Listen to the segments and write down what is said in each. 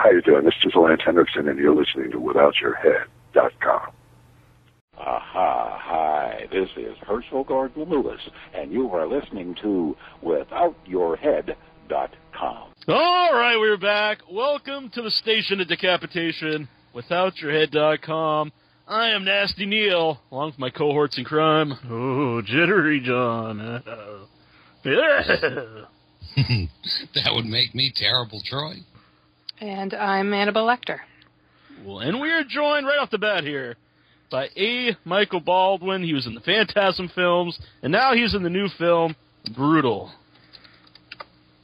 How you doing? This is Lance Henriksen, and you're listening to withoutyourhead.com. Aha, hi, this is Herschel Gordon Lewis, and you are listening to withoutyourhead.com. All right, we're back. Welcome to the station of decapitation, withoutyourhead.com. I am Nasty Neil, along with my cohorts in crime. Oh, Jittery John. That would make me Terrible Troy. And I'm Annabelle Lecter. Well, and we are joined right off the bat here by A. Michael Baldwin. He was in the Phantasm films, and now he's in the new film, Brutal.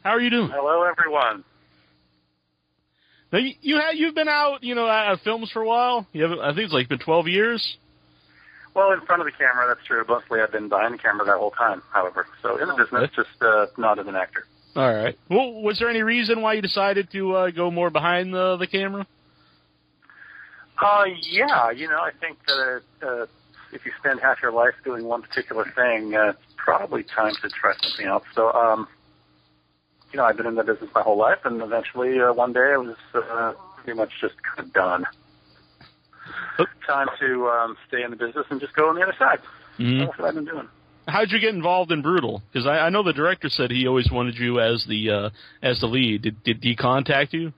How are you doing? Hello, everyone. Now, you've been out, out of films for a while? I think it's been 12 years? Well, in front of the camera, that's true. Mostly I've been behind the camera that whole time, however. So in the business, just not as an actor. All right. Well, was there any reason why you decided to go more behind the camera? Yeah, I think that if you spend half your life doing one particular thing, it's probably time to try something else. So, I've been in the business my whole life, and eventually one day I was pretty much just kind of done. Time to stay in the business and just go on the other side. Mm-hmm. That's what I've been doing. How'd you get involved in Brutal? Because I know the director said he always wanted you as the lead. Did he contact you?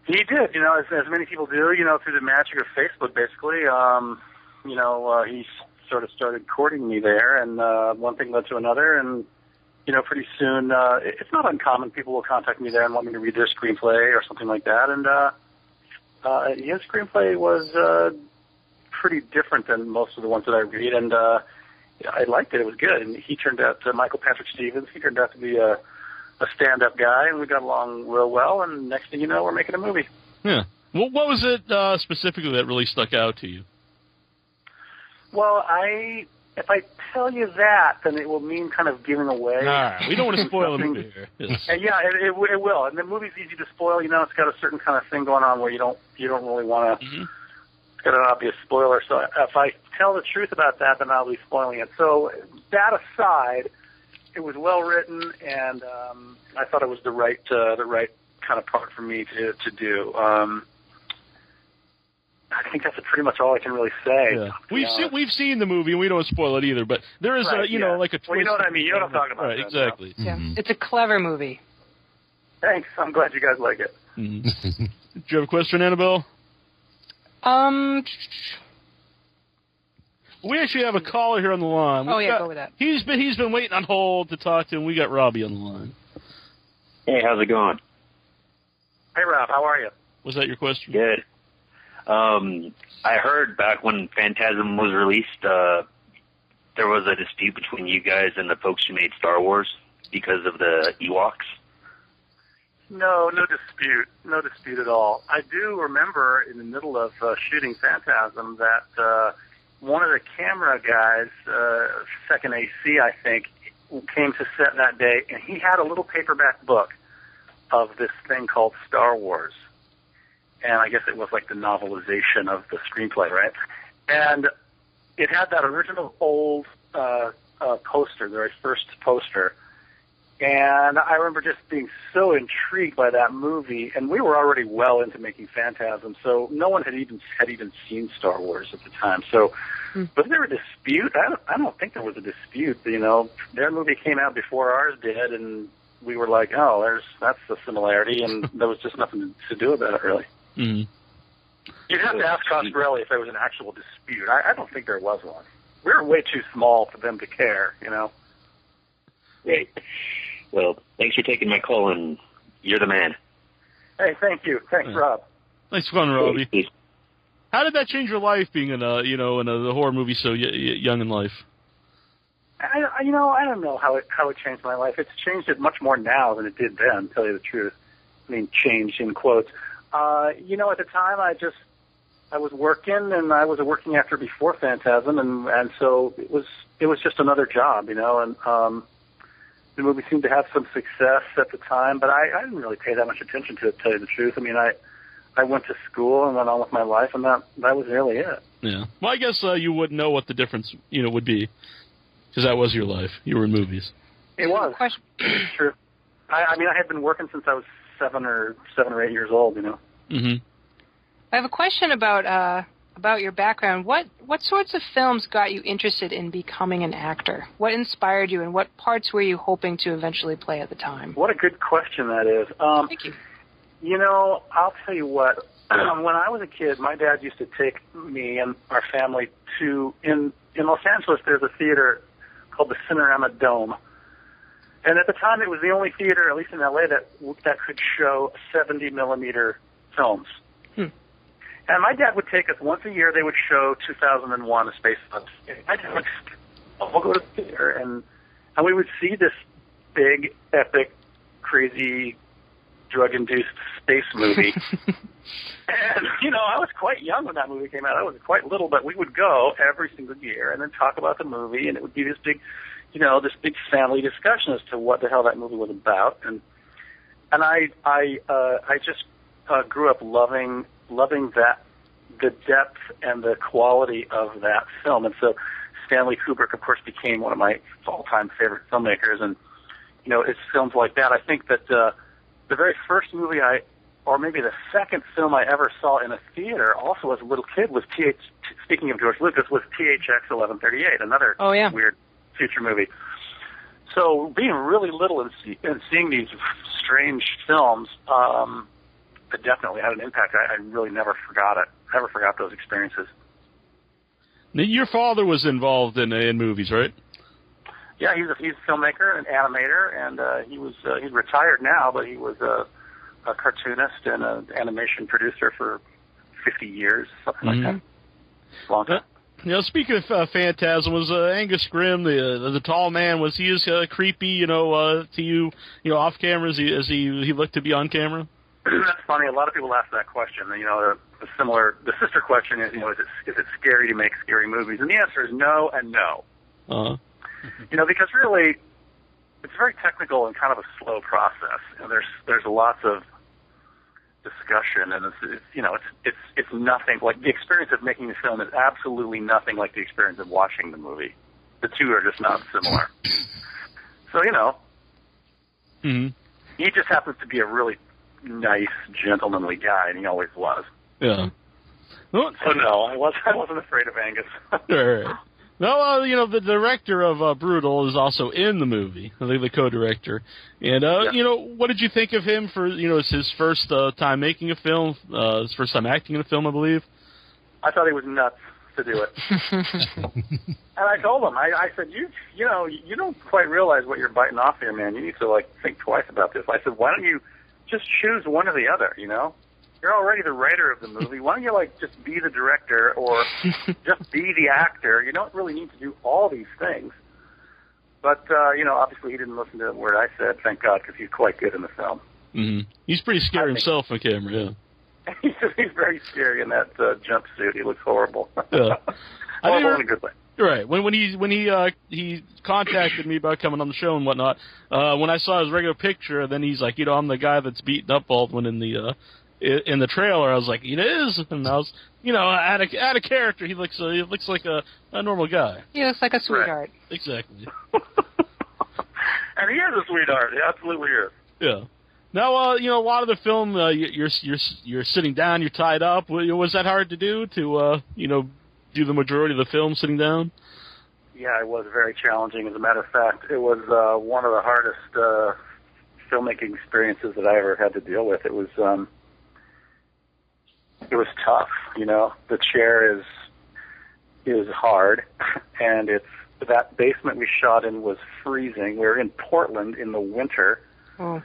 He did, as many people do, through the magic of Facebook, basically. He sort of started courting me there, and one thing led to another, and, pretty soon, it's not uncommon. People will contact me there and want me to read their screenplay or something like that, and his screenplay was pretty different than most of the ones that I read, and I liked it. It was good, and he turned out to Michael Patrick Stevens. He turned out to be a stand-up guy, and we got along real well, and next thing you know, we're making a movie. Yeah. Well, what was it specifically that really stuck out to you? Well, if I tell you that, then it will mean kind of giving away. All right. We don't want to spoil the movie here. Yes. And yeah, it will. And the movie's easy to spoil. It's got a certain kind of thing going on where you don't really want to. Mm-hmm. It's got an obvious spoiler. So if I tell the truth about that, then I'll be spoiling it. So that aside, it was well written, and I thought it was the right kind of part for me to do. I think that's pretty much all I can really say. Yeah. We've seen the movie, and we don't spoil it either. But there is like a twist. Well, you know what I mean. You know what I'm talking about. Right, exactly. Yeah, it's a clever movie. Thanks. I'm glad you guys like it. Mm-hmm. Do you have a question, Annabelle? We actually have a caller here on the line. Go with that. He's been waiting on hold to talk to him. We got Robbie on the line. Hey, how's it going? Hey, Rob, how are you? Was that your question? Good. I heard back when Phantasm was released, there was a dispute between you guys and the folks who made Star Wars because of the Ewoks. No dispute. No dispute at all. I do remember in the middle of shooting Phantasm that one of the camera guys, second AC, I think, came to set that day, and he had a little paperback book of this thing called Star Wars. And I guess it was like the novelization of the screenplay, right? And it had that original old poster, the very first poster. And I remember just being so intrigued by that movie. And we were already well into making Phantasm, so no one had even seen Star Wars at the time. So was there a dispute? I don't think there was a dispute. Their movie came out before ours did, and we were like, oh, that's the similarity, and there was just nothing to do about it, really. Mm-hmm. You'd have to ask Coscarelli if there was an actual dispute. I don't think there was one. We were way too small for them to care, Great. Well, thanks for taking my call, and you're the man. Hey, thank you. Thanks, Rob. Thanks for calling, Robbie. Please. How did that change your life, being in a horror movie so young in life? I don't know how it changed my life. It's changed it much more now than it did then, to tell you the truth. I mean, changed in quotes. At the time I was working, and I was a working actor before Phantasm, and so it was just another job, and the movie seemed to have some success at the time, but I didn't really pay that much attention to it, to tell you the truth. I mean, I went to school and went on with my life, and that was really it. Yeah. Well, I guess you would know what the difference, would be, because that was your life. You were in movies. It was. True. I had been working since I was 7 or 8 years old, Mm-hmm. I have a question about your background. What sorts of films got you interested in becoming an actor? What inspired you, and what parts were you hoping to eventually play at the time? What a good question that is. Thank you. You know, I'll tell you what. When I was a kid, my dad used to take me and our family to, in Los Angeles, there's a theater called the Cinerama Dome. And at the time, it was the only theater, at least in L.A., that could show 70-millimeter films. And my dad would take us once a year. They would show 2001: A Space Odyssey. My dad would, we'll go to the theater, and we would see this big, epic, crazy, drug-induced space movie. And, you know, I was quite young when that movie came out. I was quite little, but we would go every single year and then talk about the movie, and it would be this big, you know, this big family discussion as to what the hell that movie was about. And I just grew up loving that, the depth and the quality of that film. And so Stanley Kubrick, of course, became one of my all-time favorite filmmakers. And, you know, it's films like that. I think that the very first movie or maybe the second film I ever saw in a theater, also as a little kid, was speaking of George Lucas, was THX 1138, another weird future movie. So being really little and seeing these strange films, it definitely had an impact. I really never forgot it. Never forgot those experiences. Now, your father was involved in movies, right? Yeah, he's a filmmaker, an animator, and he's retired now, but he was a cartoonist and an animation producer for 50 years, something like that. Long time. You know, speaking of Phantasm, was Angus Grimm, the tall man, was he as creepy, to you, off camera as he looked to be on camera? That's funny. A lot of people ask that question. You know, the sister question is, is it scary to make scary movies? And the answer is no and no. Uh-huh. Because really, it's very technical and kind of a slow process. And there's lots of discussion, and it's nothing like the experience of making the film is absolutely nothing like the experience of watching the movie. The two are just not similar. So he just happens to be a really nice, gentlemanly guy, and he always was. Yeah. So no, I wasn't afraid of Angus. Sure. No, the director of Brutal is also in the movie, the co-director. And, what did you think of him for, it's his first time making a film, his first time acting in a film, I believe? I thought he was nuts to do it. And I told him, I said, you don't quite realize what you're biting off here, man. You need to, think twice about this. I said, why don't you just choose one or the other, You're already the writer of the movie. Why don't you, just be the director or just be the actor? You don't really need to do all these things. But, obviously he didn't listen to a word I said, thank God, because he's quite good in the film. Mm-hmm. He's pretty scary himself on camera, yeah. He's very scary in that jumpsuit. He looks horrible. Yeah. Horrible in a good way. Right. When he contacted me about coming on the show and whatnot, when I saw his regular picture, then he's like, I'm the guy that's beating up Baldwin in the trailer. I was like, it is, and I was, out of character. He looks like a normal guy. He looks like a sweetheart. Right. Exactly. And he is a sweetheart. He absolutely is. Yeah. Now, a lot of the film, you're sitting down, you're tied up. Was that hard to do to, do the majority of the film sitting down? Yeah, it was very challenging. As a matter of fact, it was one of the hardest filmmaking experiences that I ever had to deal with. It was tough. The chair is hard, and that basement we shot in was freezing. We were in Portland in the winter. Oh.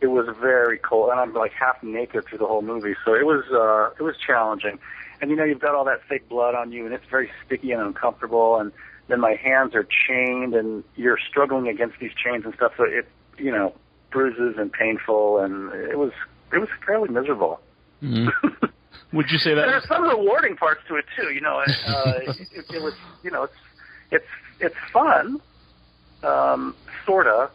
It was very cold, and I'm half naked through the whole movie, so it was challenging. And you've got all that fake blood on you, and it's very sticky and uncomfortable. And then my hands are chained, and you're struggling against these chains and stuff. So it, bruises and painful, and it was fairly miserable. Mm-hmm. Would you say that? There's some rewarding parts to it too. It was, it's fun, sorta,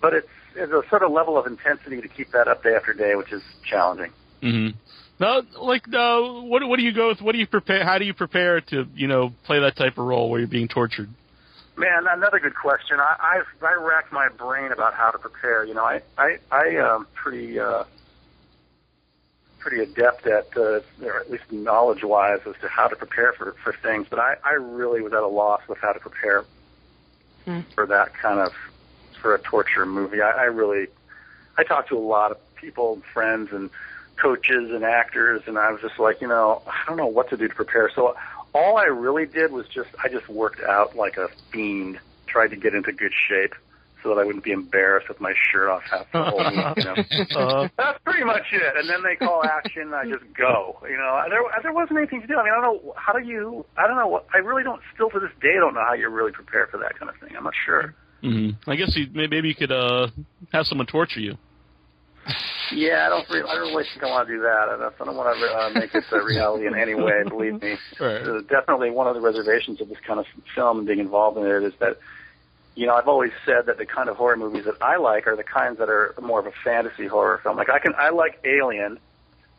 but it's a sort of level of intensity to keep that up day after day, which is challenging. Mm-hmm. Now, what do you go with? What do you prepare? How do you prepare to, play that type of role where you're being tortured? Man, another good question. I racked my brain about how to prepare. I pretty pretty adept at, or at least knowledge-wise, as to how to prepare for things. But I really was at a loss with how to prepare for that kind of, for a torture movie. I talked to a lot of people, friends, and coaches and actors, and I was just like, I don't know what to do to prepare. So all I really did was I just worked out like a fiend, tried to get into good shape so that I wouldn't be embarrassed with my shirt off half the whole week. That's pretty much it. And then they call action, and I just go. There wasn't anything to do. I mean, I don't know, I don't know what, I really don't, still to this day, I don't know how you really prepare for that kind of thing. I'm not sure. Mm-hmm. I guess maybe you could have someone torture you. Yeah, I don't really think I want to do that. I don't want to make this a reality in any way, believe me. Right. Definitely one of the reservations of this kind of film and being involved in it is that, I've always said that the kind of horror movies that I like are the kinds that are more of a fantasy horror film. Like I like Alien.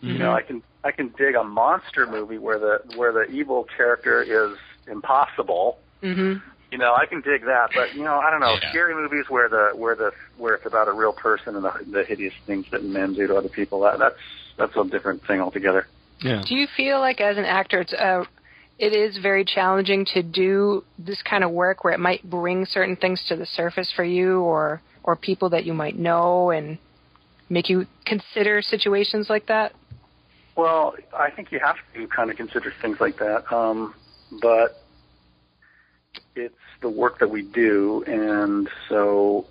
Mm-hmm. I can dig a monster movie where the evil character is impossible. Mm-hmm. I can dig that, but I don't know. Yeah. Scary movies where it's about a real person and the hideous things that men do to other people. That's a different thing altogether. Yeah. Do you feel like as an actor, it is very challenging to do this kind of work where it might bring certain things to the surface for you, or people that you might know, and make you consider situations like that? Well, I think you have to kind of consider things like that, but it's the work that we do, and so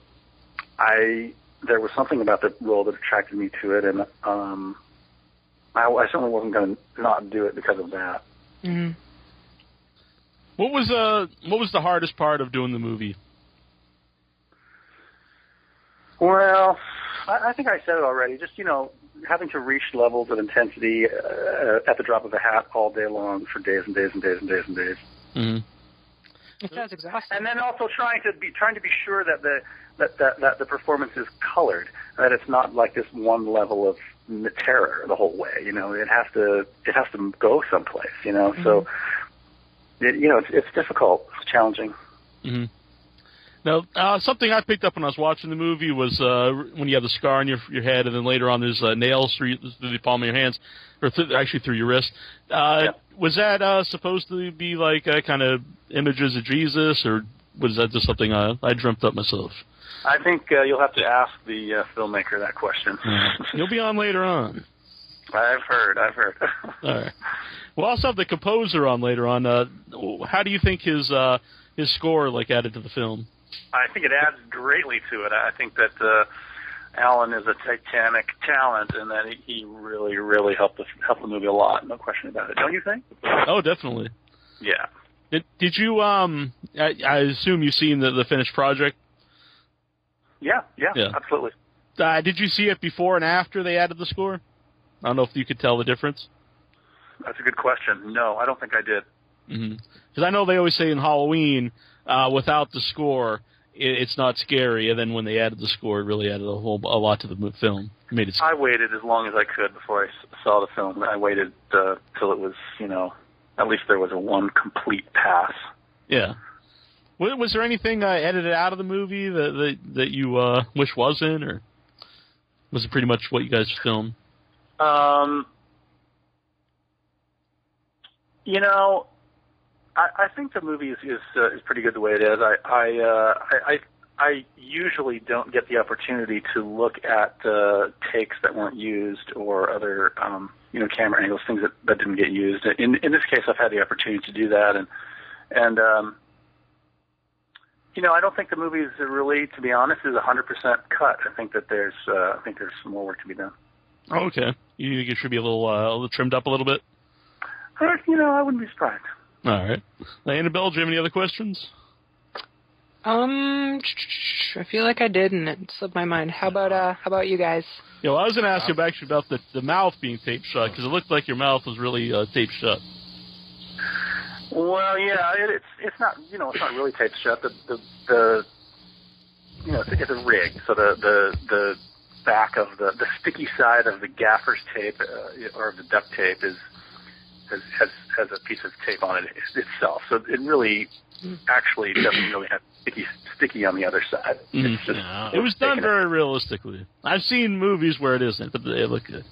there was something about the role that attracted me to it, and I certainly wasn't going to not do it because of that. Mm-hmm. What was the hardest part of doing the movie? Well, I think I said it already. Just having to reach levels of intensity at the drop of a hat all day long for days and days and days and days and days. Mm-hmm. It sounds exhausting. And then also trying to be sure that the performance is colored, that it's not like this one level of terror the whole way. It has to go someplace. Mm-hmm. So it's difficult, it's challenging. Mm-hmm. Now, something I picked up when I was watching the movie was when you have the scar on your head, and then later on there's nails through the palm of your hands, or actually through your wrist. Yeah. Was that supposed to be like kind of images of Jesus, or was that just something I dreamt up myself? I think you'll have to ask the filmmaker that question. You'll be on later on. I've heard. All right. We'll also have the composer on later on. How do you think his score added to the film? I think it adds greatly to it. I think that Alan is a titanic talent, and that he really, really helped the movie a lot. No question about it. Don't you think? Oh, definitely. Yeah. Did you? I assume you've seen the finished project. Yeah, absolutely. Did you see it before and after they added the score? I don't know if you could tell the difference. That's a good question. No, I don't think I did. Because I know they always say in Halloween, without the score, it's not scary, and then when they added the score, it really added a lot to the film. Made it. I waited as long as I could before I saw the film. I waited till it was, at least there was a one complete pass. Yeah. Was there anything edited out of the movie that you wish wasn't, or was it pretty much what you guys filmed? I think the movie is pretty good the way it is. I usually don't get the opportunity to look at takes that weren't used or other camera angles, things that didn't get used. In this case, I've had the opportunity to do that, and I don't think the movie is really, to be honest, is 100% cut. I think that there's some more work to be done. Oh, okay. You think it should be a little trimmed up a little bit? I wouldn't be surprised. All right. Annabelle, do you have any other questions? I feel like I did, and it slipped my mind. How about you guys? I was going to ask you actually about the mouth being taped shut, because it looked like your mouth was really taped shut. Well, yeah, it's not it's not really taped shut. It's a rig, so the back of the sticky side of the gaffer's tape or the duct tape has a piece of tape on it itself. So it really actually doesn't really have sticky on the other side. It was done very realistically. I've seen movies where it isn't, but they look good.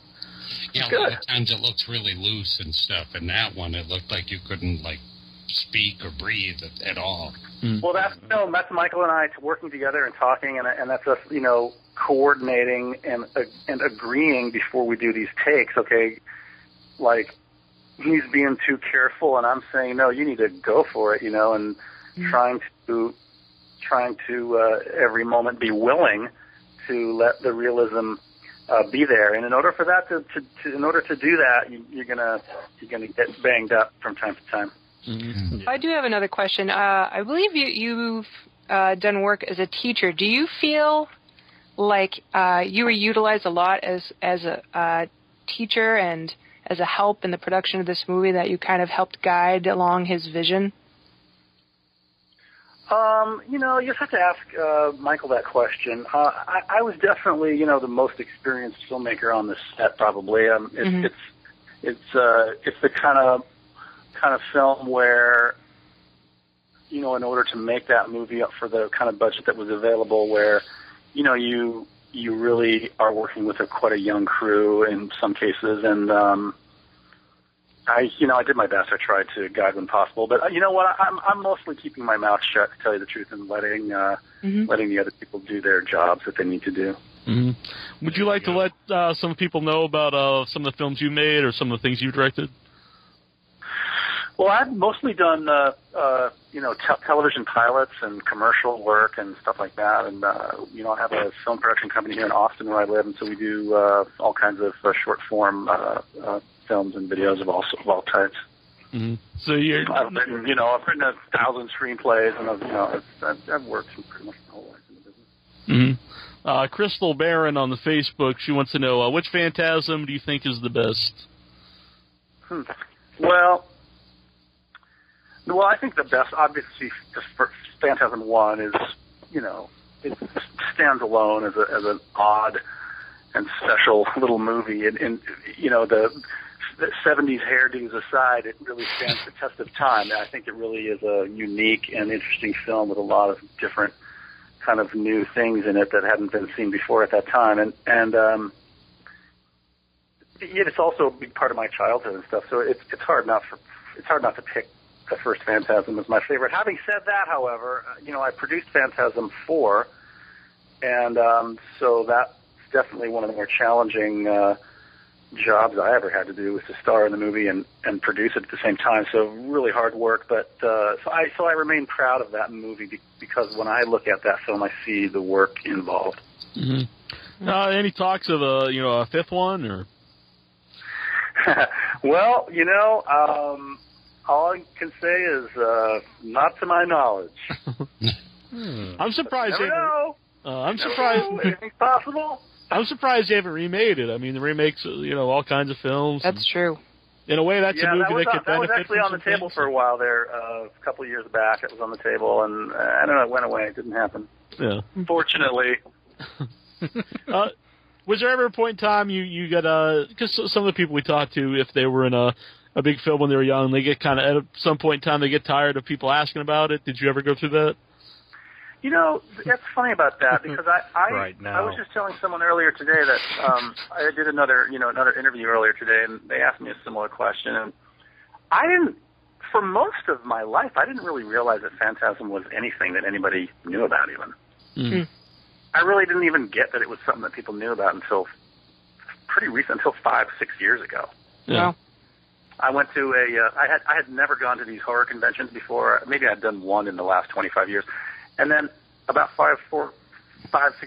Yeah, a lot of times it looks really loose and stuff. And that one, it looked like you couldn't, like, speak or breathe at all. Well, that's Michael and I working together and talking, and that's us, coordinating and agreeing before we do these takes. Okay, like he's being too careful, and I'm saying no, you need to go for it, and trying to every moment be willing to let the realism be there. And in order for that in order to do that, you're gonna get banged up from time to time. Mm-hmm. I do have another question. I believe you've done work as a teacher. Do you feel like you were utilized a lot as a teacher and as a help in the production of this movie, that you kind of helped guide along his vision? You just have to ask Michael that question. I was definitely, the most experienced filmmaker on the set, probably. It's the kind of film where, in order to make that movie up for the kind of budget that was available, where, you really are working with quite a young crew in some cases, and I did my best. I tried to guide when possible, but you know what? I'm mostly keeping my mouth shut, to tell you the truth, and letting the other people do their jobs that they need to do. Mm-hmm. Would you like to let some people know about some of the films you made or some of the things you directed? Well, I've mostly done, television pilots and commercial work and stuff like that. And, I have a film production company here in Austin where I live, and so we do all kinds of short-form films and videos of all types. Mm-hmm. So I've written 1,000 screenplays, and I've worked pretty much my whole life in the business. Mm-hmm. Crystal Barron on the Facebook, she wants to know, which Phantasm do you think is the best? Well, I think the best, obviously, for Phantasm 1 is, it stands alone as an odd and special little movie. And the 70s hairdos aside, it really stands the test of time. And I think it really is a unique and interesting film with a lot of different kind of new things in it that hadn't been seen before at that time. And it's also a big part of my childhood and stuff. So it's hard not to pick the first Phantasm as my favorite. Having said that, however, I produced Phantasm 4, and so that's definitely one of the more challenging jobs I ever had to do, was to star in the movie and produce it at the same time. So really hard work, but so I remain proud of that movie because when I look at that film, I see the work involved. Mm-hmm. Any talks of a fifth one, or? Well, all I can say is not to my knowledge. I'm surprised. I'm surprised. Anything's possible. I'm surprised they haven't remade it. I mean, the remakes, all kinds of films. That's true. In a way, that's a movie that could benefit. That was actually on the table for a while there. A couple of years back, it was on the table, and I don't know, it went away. It didn't happen. Yeah. Fortunately. Was there ever a point in time you got because some of the people we talked to, if they were in a big film when they were young, they get kind of at some point in time they get tired of people asking about it. Did you ever go through that? That's funny about that, because I was just telling someone earlier today that I did another interview earlier today, and they asked me a similar question, and for most of my life, I didn't really realize that Phantasm was anything that anybody knew about even. Mm-hmm. I really didn't even get that it was something that people knew about until pretty recent, until 5-6 years ago. Yeah. I went to I had never gone to these horror conventions before. Maybe I'd done one in the last 25 years. And then about 5-6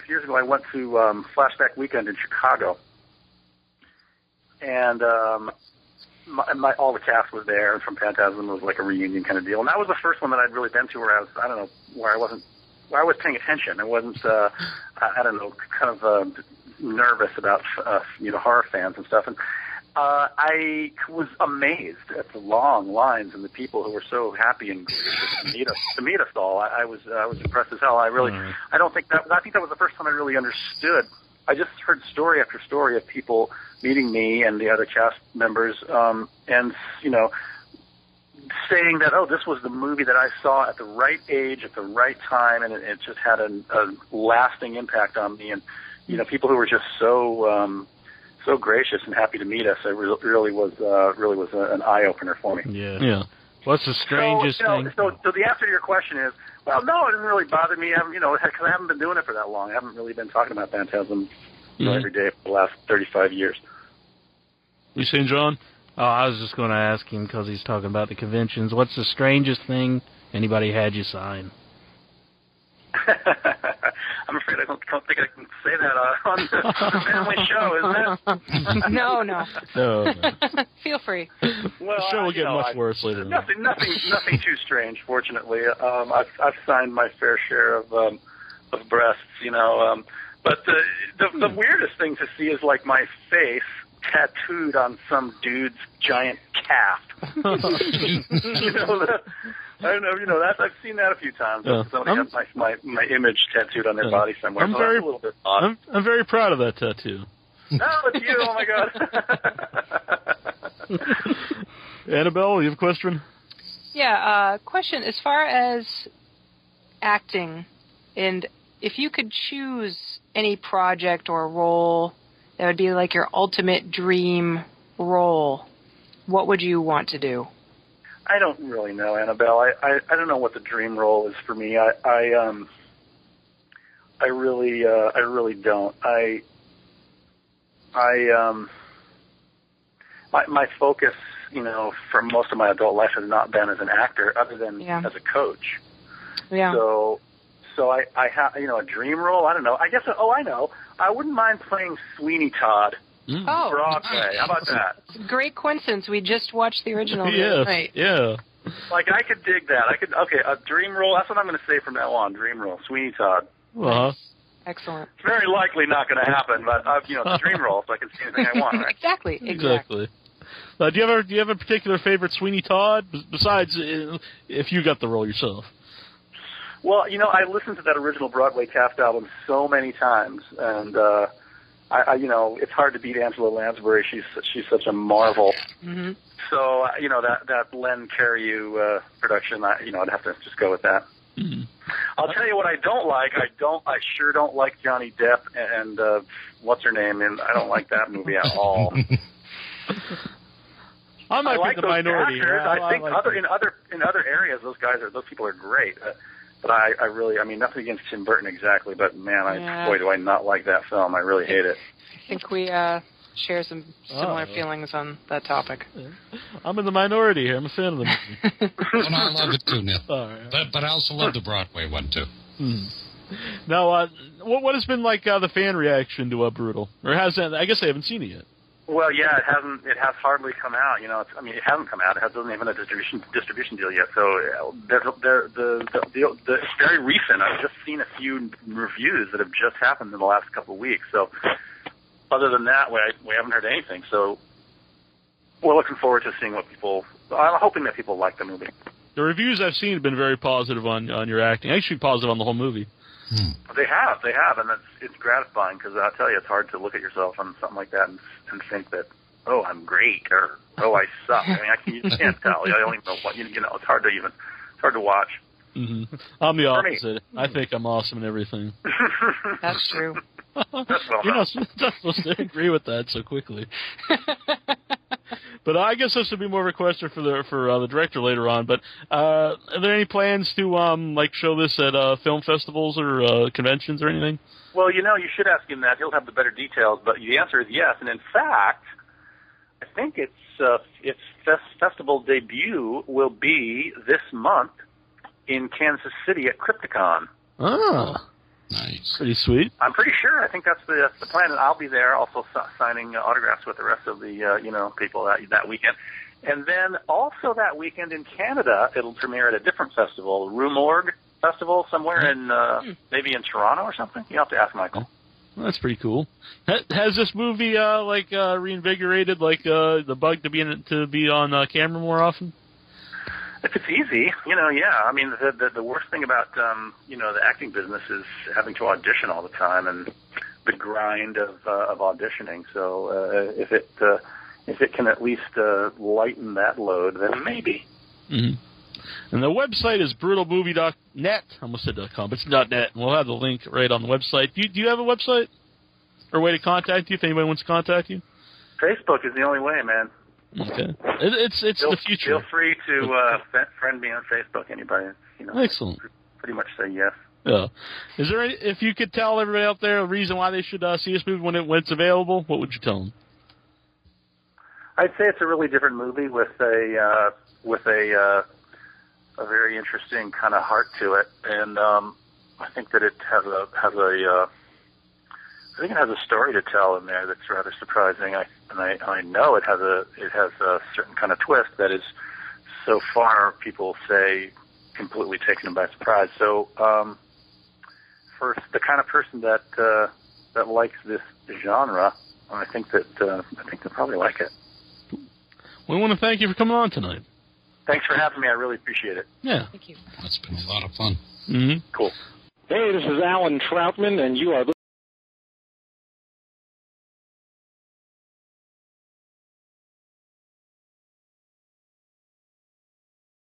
years ago, I went to Flashback Weekend in Chicago. And all the cast was there, and from Phantasm. It was like a reunion kind of deal. And that was the first one that I'd really been to where I was paying attention. I wasn't, kind of nervous about, horror fans and stuff. And I was amazed at the long lines and the people who were so happy and gracious to meet us all. I was impressed as hell. I think that was the first time I really understood. I just heard story after story of people meeting me and the other cast members, and saying that, this was the movie that I saw at the right age, at the right time, and it just had a lasting impact on me. And people who were just so so gracious and happy to meet us. It really was an eye opener for me. Yeah. What's the strangest thing? So the answer to your question is, well, no, it doesn't really bother me. Because I haven't been doing it for that long. I haven't really been talking about Phantasm every day for the last 35 years. You saying, John? Oh, I was just going to ask him because he's talking about the conventions. What's the strangest thing anybody had you sign? I'm afraid I don't think I can say that on the family show, isn't it? No. Feel free. Well, the show will get much worse later. Nothing too strange. Fortunately, I've signed my fair share of breasts, But the weirdest thing to see is like my face tattooed on some dude's giant calf. I don't know, I've seen that a few times. Yeah. Somebody has my image tattooed on their body somewhere. I'm a little bit odd. I'm very proud of that tattoo. No, it's you. Oh my God. Annabelle, you have a question? Yeah, question. As far as acting, and if you could choose any project or role that would be like your ultimate dream role, what would you want to do? I don't really know, Annabelle. I don't know what the dream role is for me. I really don't. My focus, for most of my adult life has not been as an actor, other than as a coach. Yeah. So I have, a dream role. I don't know. I guess. Oh, I know. I wouldn't mind playing Sweeney Todd. Oh, Broadway. How about that? Great coincidence. We just watched the original yes, night. Yeah. Like, I could dig that. Okay, a dream role. That's what I'm going to say from now on. Dream role. Sweeney Todd. Uh-huh. Excellent. It's very likely not going to happen, but it's a dream role, so I can see anything I want. Right? Exactly. Do you have a particular favorite Sweeney Todd besides if you got the role yourself? Well, I listened to that original Broadway Taft album so many times, and it's hard to beat Angela Lansbury. She's such a marvel. Mm-hmm. So that Len Cariou production, I'd have to just go with that. Mm-hmm. I'll tell you what I don't like. I sure don't like Johnny Depp and what's her name, and I don't like that movie at all. I might like be the minority. Actors. I think in other areas those people are great. But I really, nothing against Tim Burton exactly, but man, boy, do I not like that film. I really hate it. I think we share some similar feelings on that topic. I'm in the minority here. I'm a fan of the movie. I love it too, Neil. Right. But I also love the Broadway one too. Now, what has been like the fan reaction to Brutal? Or has that? I guess I haven't seen it yet. Well, yeah, it hasn't. It has hardly come out. It hasn't come out. It doesn't even have a distribution deal yet. So it's very recent. I've just seen a few reviews that have just happened in the last couple of weeks. So other than that, we haven't heard anything. So we're looking forward to seeing what people. I'm hoping that people like the movie. The reviews I've seen have been very positive on your acting. Actually, positive on the whole movie. They have, and it's gratifying because I'll tell you, it's hard to look at yourself on something like that and think that, oh, I'm great, or oh, I suck. You can't tell. I don't even know what it's hard to watch. Mm-hmm. I'm the opposite. I think I'm awesome and everything. That's true. You're not supposed to agree with that so quickly. But I guess this would be more of a question for the director later on. But are there any plans to show this at film festivals or conventions or anything? Well, you should ask him that. He'll have the better details. But the answer is yes. And in fact, I think its festival debut will be this month in Kansas City at Crypticon. Oh. Nice. Pretty sweet. I'm pretty sure. I think that's the plan, and I'll be there also signing autographs with the rest of the people that weekend. And then also that weekend in Canada, it'll premiere at a different festival, Rue Morgue Festival, somewhere in maybe in Toronto or something. You have to ask Michael. Well, that's pretty cool. Has this movie reinvigorated the bug to be on camera more often? If it's easy, yeah. The worst thing about, the acting business is having to audition all the time and the grind of auditioning. So if it can at least lighten that load, then maybe. Mm-hmm. And the website is brutalmovie.net. I almost said .com, but it's .net. And we'll have the link right on the website. Do you have a website or a way to contact you if anybody wants to contact you? Facebook is the only way, man. Okay. It's the future. Feel free to friend me on Facebook. Anybody, Excellent. Pretty much say yes. Yeah. Is there if you could tell everybody out there a reason why they should see this movie when it's available, what would you tell them? I'd say it's a really different movie with a very interesting kind of heart to it, and I think that it has a story to tell in there that's rather surprising. I know it has a certain kind of twist that is so far people say completely taken them by surprise. So for the kind of person that likes this genre, I think they'll probably like it. We want to thank you for coming on tonight. Thanks for having me. I really appreciate it. Yeah. Thank you. That's been a lot of fun. Mm-hmm. Cool. Hey, this is Alan Troutman, and you are